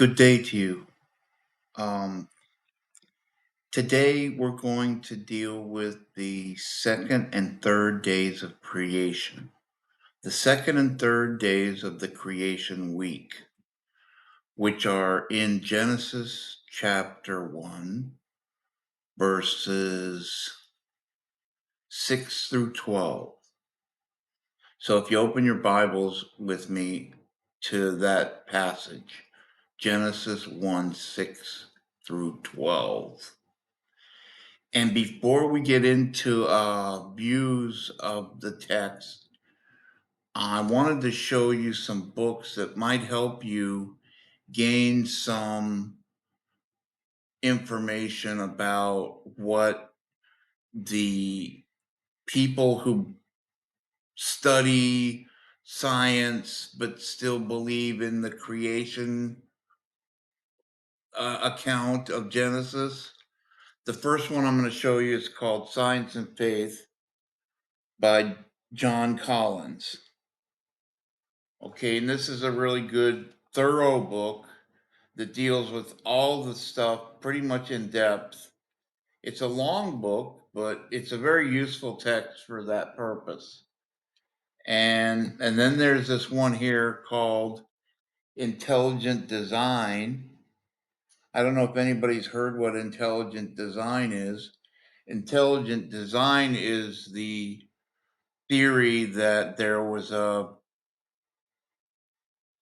Good day to you. Um, Today we're going to deal with the second and third days of creation, the second and third days of the creation week, which are in Genesis chapter 1, verses 6 through 12. So if you open your Bibles with me to that passage, Genesis 1 6 through 12. And before we get into views of the text, I wanted to show you some books that might help you gain some information about what the people who study science but still believe in the creation account of Genesis. The first one I'm going to show you is called Science and Faith by John Collins. Okay, and this is a really good, thorough book that deals with all the stuff pretty much in depth. It's a long book, but it's a very useful text for that purpose. And then there's this one here called Intelligent Design. I don't know if anybody's heard what intelligent design is. Intelligent design is the theory that there was a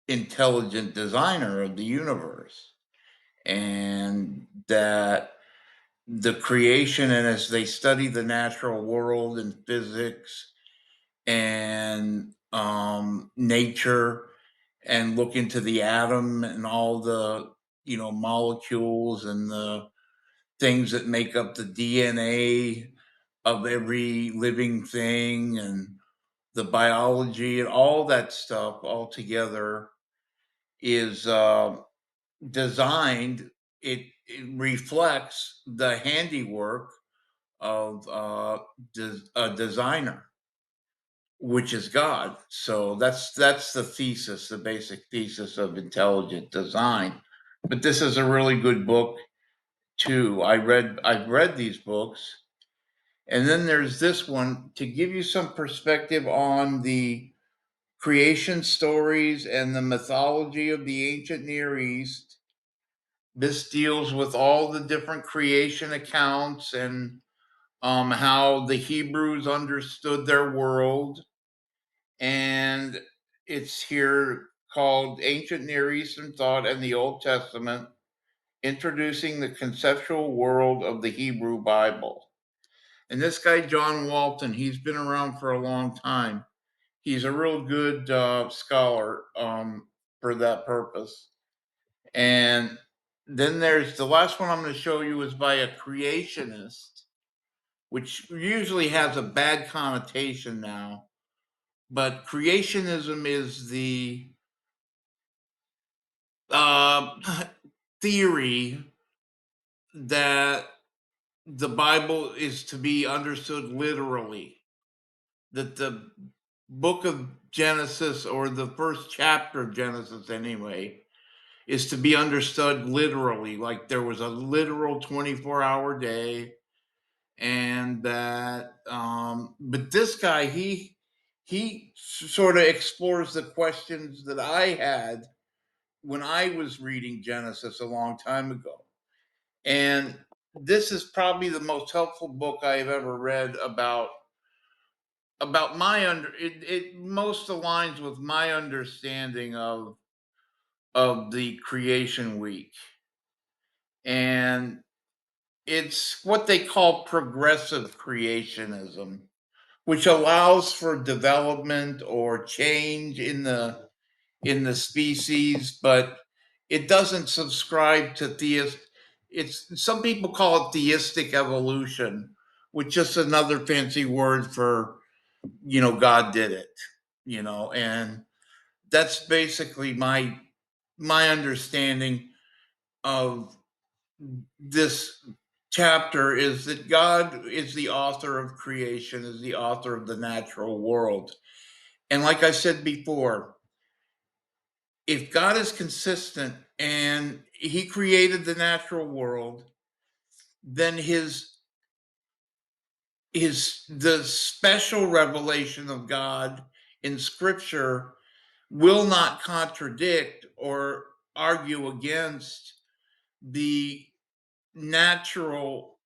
intelligent designer of the universe, and that the creation, and as they study the natural world and physics and nature and look into the atom and all the molecules and the things that make up the DNA of every living thing and the biology and all that stuff all together is designed. It reflects the handiwork of a designer, which is God. So that's the thesis, the basic thesis of intelligent design. But this is a really good book too. I've read these books, and then there's this one to give you some perspective on the creation stories and the mythology of the ancient Near East. This deals with all the different creation accounts and how the Hebrews understood their world. And it's here called Ancient Near Eastern Thought and the Old Testament, Introducing the Conceptual World of the Hebrew Bible. And this guy, John Walton, he's been around for a long time. He's a real good scholar for that purpose. And then there's the last one I'm going to show you is by a creationist, which usually has a bad connotation now. But creationism is the uh, theory that the Bible is to be understood literally, that the book of Genesis, or the first chapter of Genesis anyway, is to be understood literally, like there was a literal 24-hour day. And that but this guy, he sort of explores the questions that I had when I was reading Genesis a long time ago. And this is probably the most helpful book I've ever read about my it most aligns with my understanding of the creation week. And it's what they call progressive creationism, which allows for development or change in the species, but it doesn't subscribe to theist. It's some people call it theistic evolution, which is another fancy word for God did it, and that's basically my understanding of this chapter, is that God is the author of creation, is the author of the natural world. And like I said before, if God is consistent and he created the natural world. Then his the special revelation of God in Scripture will not contradict or argue against the natural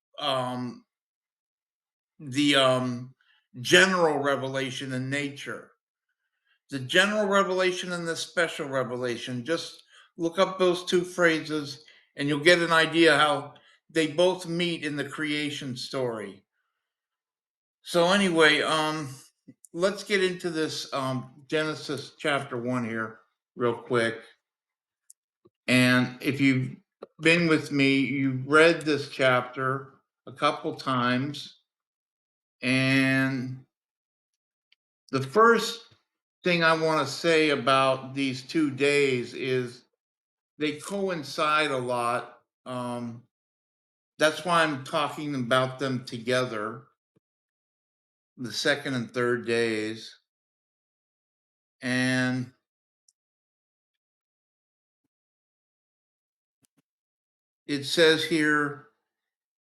the general revelation in nature. The general revelation and the special revelation. Just look up those two phrases and you'll get an idea how they both meet in the creation story. So anyway, let's get into this Genesis chapter 1 here real quick. And if you've been with me, you've read this chapter a couple times. And the first thing I want to say about these 2 days is they coincide a lot. That's why I'm talking about them together, the second and third days. And it says here,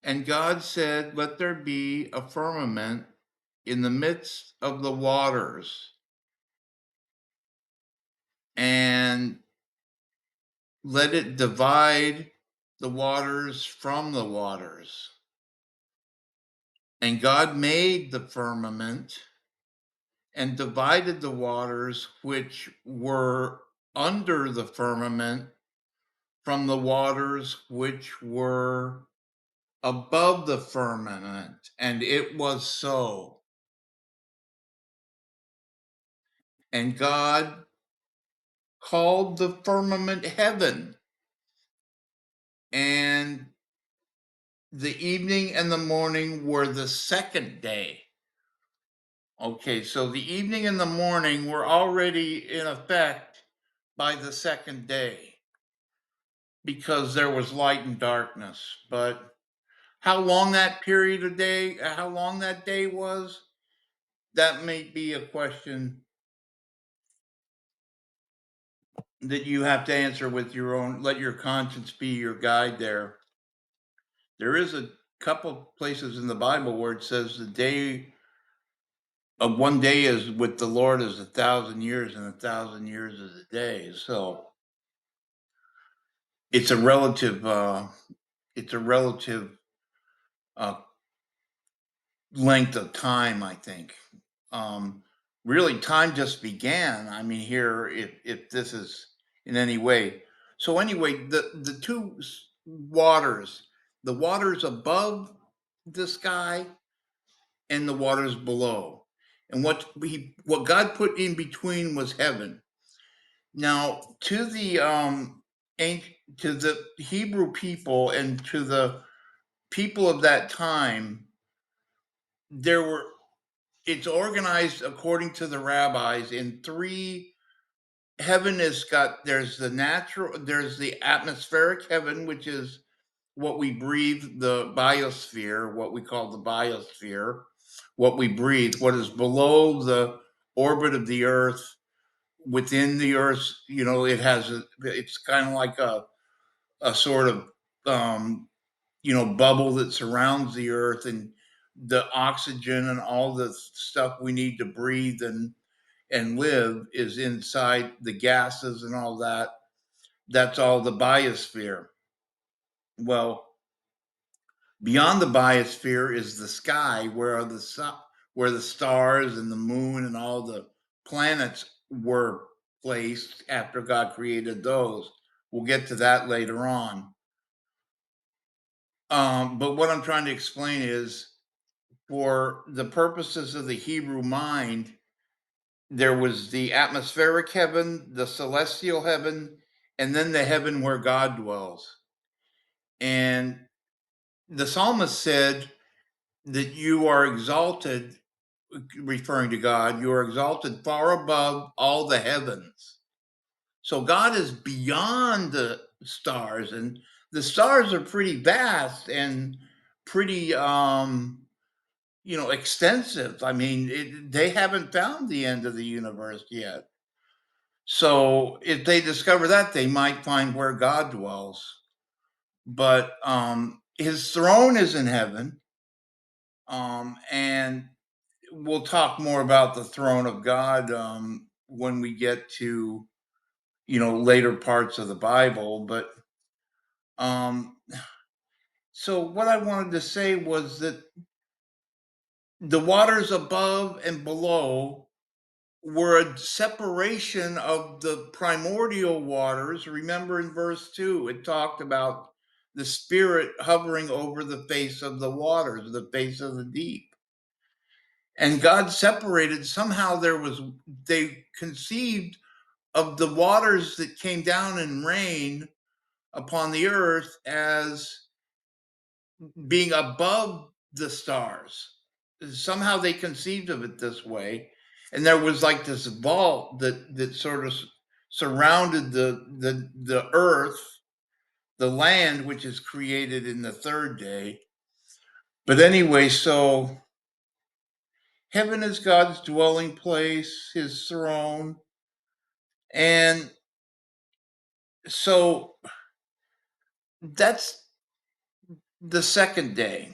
and God said, let there be a firmament in the midst of the waters, and let it divide the waters from the waters. And God made the firmament and divided the waters which were under the firmament from the waters which were above the firmament. And it was so. And God called the firmament heaven. And the evening and the morning were the second day. Okay, so the evening and the morning were already in effect by the second day because there was light and darkness. But how long that period of day, how long that day was, that may be a question that you have to answer with your own, let your conscience be your guide there. There is a couple places in the Bible where it says the day of one day is with the Lord is 1,000 years, and 1,000 years is a day. So it's a relative, it's a relative uh, length of time, I think. Um, Really, time just began. I mean, here, if this is in any way. So anyway, the two waters, the waters above the sky and the waters below, and what God put in between was heaven. Now, to the to the Hebrew people and to the people of that time, there were it's organized according to the rabbis in three. Heaven is got there's the atmospheric heaven, which is what we breathe, the biosphere, what we call the biosphere, what we breathe, what is below the orbit of the earth, within the earth, it's kind of like a sort of bubble that surrounds the earth, and the oxygen and all the stuff we need to breathe and live is inside the gases and all that. That's all the biosphere. Well, beyond the biosphere is the sky, where the stars and the moon and all the planets were placed after God created those. We'll get to that later on. But what I'm trying to explain is, for the purposes of the Hebrew mind, there was the atmospheric heaven, the celestial heaven, and then the heaven where God dwells. And the psalmist said that you are exalted, referring to God, you are exalted far above all the heavens. So God is beyond the stars, and the stars are pretty vast and pretty extensive. I mean, they haven't found the end of the universe yet. So if they discover that, they might find where God dwells. But his throne is in heaven. And we'll talk more about the throne of God when we get to, later parts of the Bible. But um, so what I wanted to say was that the waters above and below were a separation of the primordial waters. Remember in verse 2, it talked about the Spirit hovering over the face of the waters, the face of the deep. And God separated, somehow they conceived of the waters that came down in rain upon the earth as being above the stars. Somehow they conceived of it this way. And there was like this vault that sort of surrounded the earth, the land, which is created in the third day. But anyway, so heaven is God's dwelling place, his throne. And so that's the second day.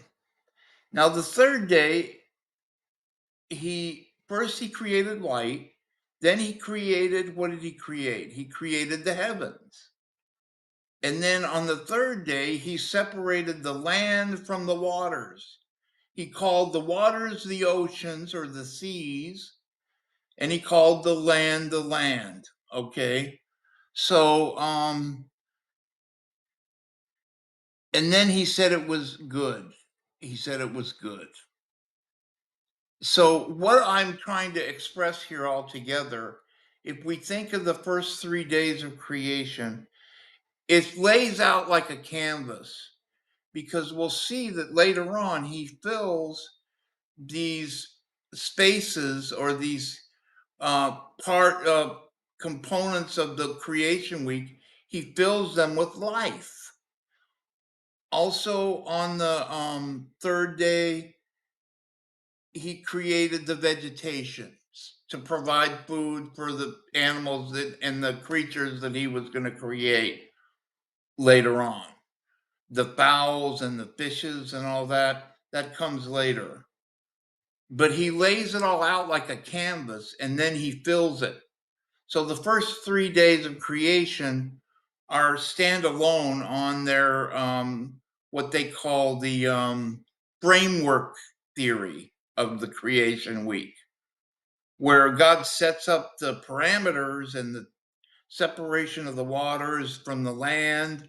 Now, the third day, he created light. Then he created, what did he create? He created the heavens. And then on the third day, he separated the land from the waters. He called the waters the oceans or the seas, and he called the land the land. Okay. So, and then he said it was good. He said it was good. So, what I'm trying to express here altogether, if we think of the first 3 days of creation, it lays out like a canvas because we'll see that later on he fills these spaces or these part components of the creation week, he fills them with life. Also, on the third day, he created the vegetation to provide food for the animals and the creatures that he was going to create later on. The fowls and the fishes and all that comes later. But he lays it all out like a canvas and then he fills it. So the first 3 days of creation are standalone on their what they call the framework theory of the creation week, where God sets up the parameters and the separation of the waters from the land,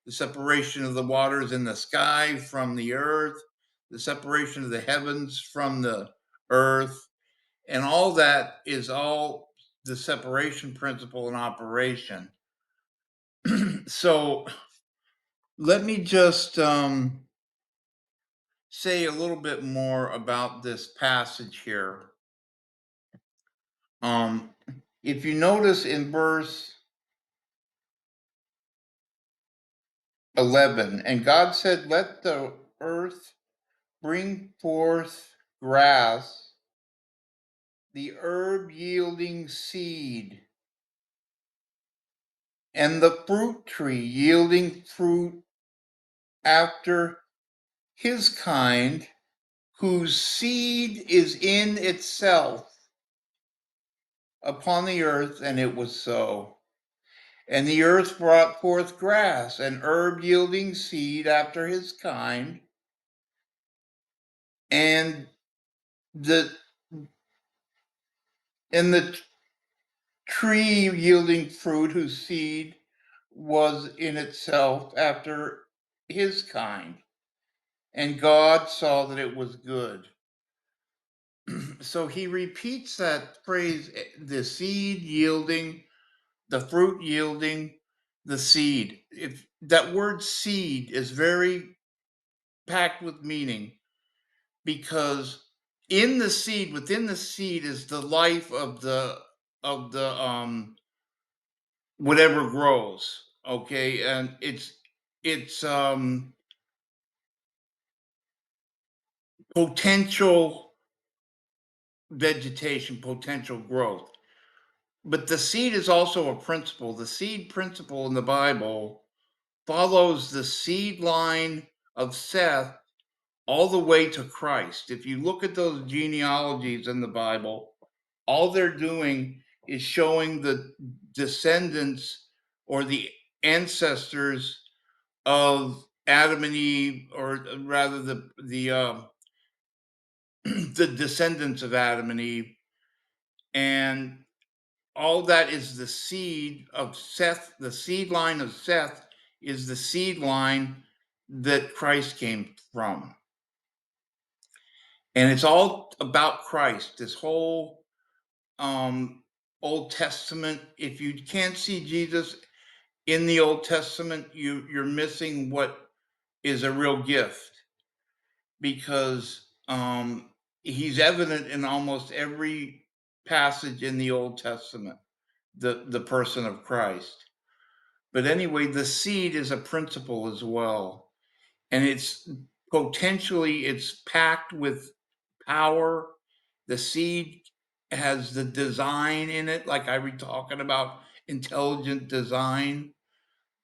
the separation of the waters in the sky from the earth, the separation of the heavens from the earth, and all that is all the separation principle in operation. So let me just say a little bit more about this passage here. Um, if you notice in verse 11, and God said, "Let the earth bring forth grass, the herb yielding seed, and the fruit tree yielding fruit after his kind, whose seed is in itself upon the earth," and it was so. And the earth brought forth grass, and herb yielding seed after his kind, and the the tree yielding fruit whose seed was in itself after his kind. And God saw that it was good. So he repeats that phrase, the seed yielding, the fruit yielding, the seed. If that word seed is very packed with meaning, because in the seed, within the seed is the life of the whatever grows. Okay. And it's potential vegetation, potential growth. but the seed is also a principle. The seed principle in the Bible follows the seed line of Seth all the way to Christ. If you look at those genealogies in the Bible, all they're doing is showing the descendants or the ancestors of Adam and Eve, or rather the descendants of Adam and Eve, and all that is the seed of Seth. The seed line of Seth is the seed line that Christ came from. And it's all about Christ. This whole Old Testament, if you can't see Jesus in the Old Testament, you're missing what is a real gift, because he's evident in almost every passage in the Old Testament, the person of Christ. But anyway, the seed is a principle as well. And it's packed with power. The seed has the design in it, like I was talking about, intelligent design,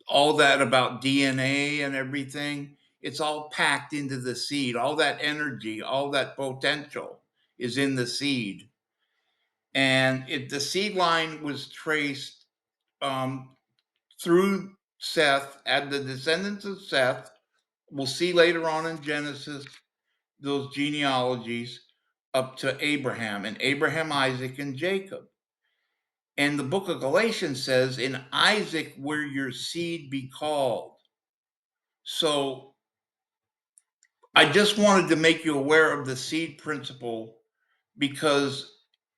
all that about DNA and everything. It's all packed into the seed. All that energy, all that potential is in the seed. And the seed line was traced um, through Seth, and the descendants of Seth. We'll see later on in Genesis those genealogies up to Abraham, and Abraham, Isaac, and Jacob. And the book of Galatians says, in Isaac will your seed be called. So I just wanted to make you aware of the seed principle, because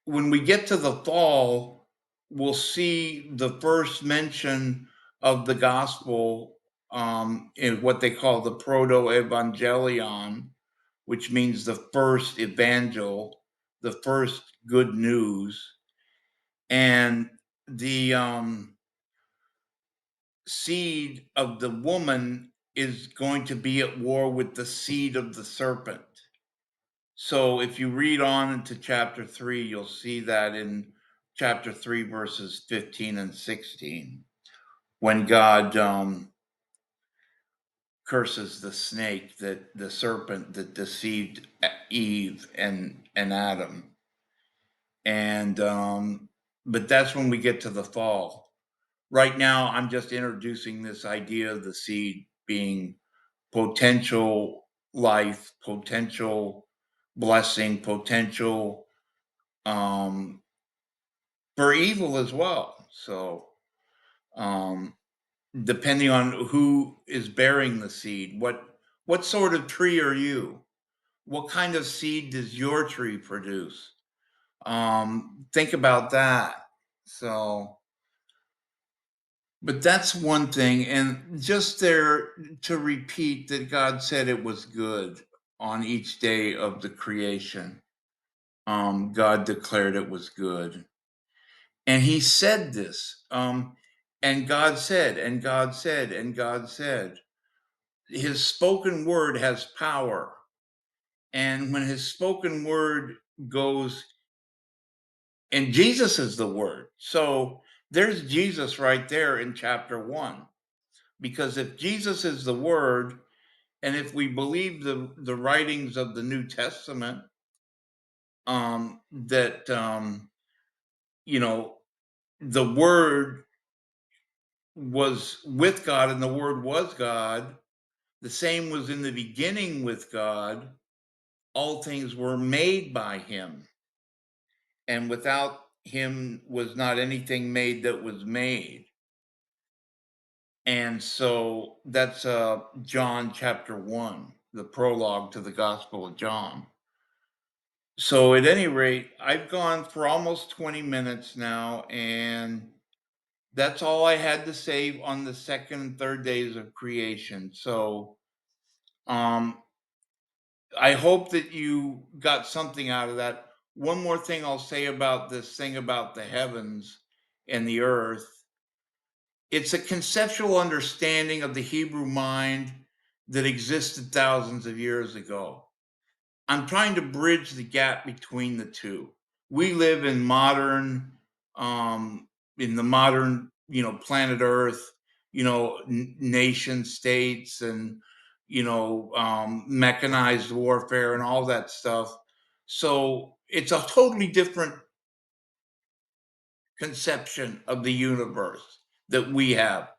when we get to the fall, we'll see the first mention of the gospel in what they call the proto-evangelion, which means the first evangel, the first good news. And the seed of the woman is going to be at war with the seed of the serpent. So if you read on into chapter 3, you'll see that in chapter 3, verses 15 and 16, when God curses the snake, that the serpent that deceived Eve and Adam. And but that's when we get to the fall. Right now, I'm just introducing this idea of the seed being potential life, potential blessing, potential um, for evil as well. So, um, depending on who is bearing the seed, what sort of tree are you? What kind of seed does your tree produce? Think about that. So, but that's one thing. And just there to repeat that God said it was good on each day of the creation. God declared it was good. And he said this, and God said, and God said, and God said. His spoken word has power. And when his spoken word goes, and Jesus is the word. So there's Jesus right there in chapter 1. Because if Jesus is the word, and if we believe the writings of the New Testament, that you know the word was with God and the word was God, the same was in the beginning with God. All things were made by him, and without him was not anything made that was made. And so that's John chapter 1, the prologue to the Gospel of John. So at any rate, I've gone for almost 20 minutes now, and that's all I had to say on the second and third days of creation. So um, I hope that you got something out of that. One more thing I'll say about this thing about the heavens and the earth. It's a conceptual understanding of the Hebrew mind that existed thousands of years ago. I'm trying to bridge the gap between the two. We live in modern um, in the modern, planet Earth, nation states and, mechanized warfare and all that stuff. So it's a totally different conception of the universe that we have.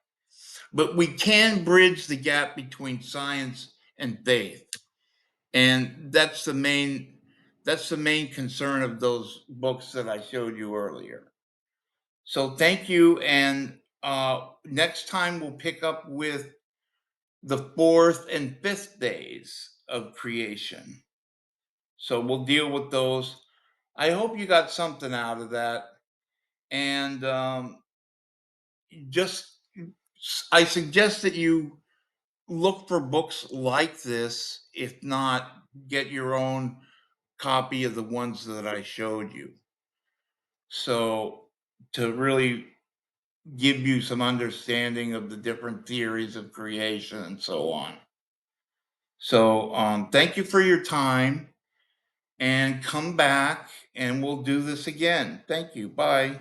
But we can bridge the gap between science and faith. And that's the main concern of those books that I showed you earlier. So thank you. And next time we'll pick up with the fourth and fifth days of creation. So we'll deal with those. I hope you got something out of that. And just, I suggest that you look for books like this. If not, get your own copy of the ones that I showed you. So to really give you some understanding of the different theories of creation and so on. So thank you for your time and come back and we'll do this again. Thank you. Bye.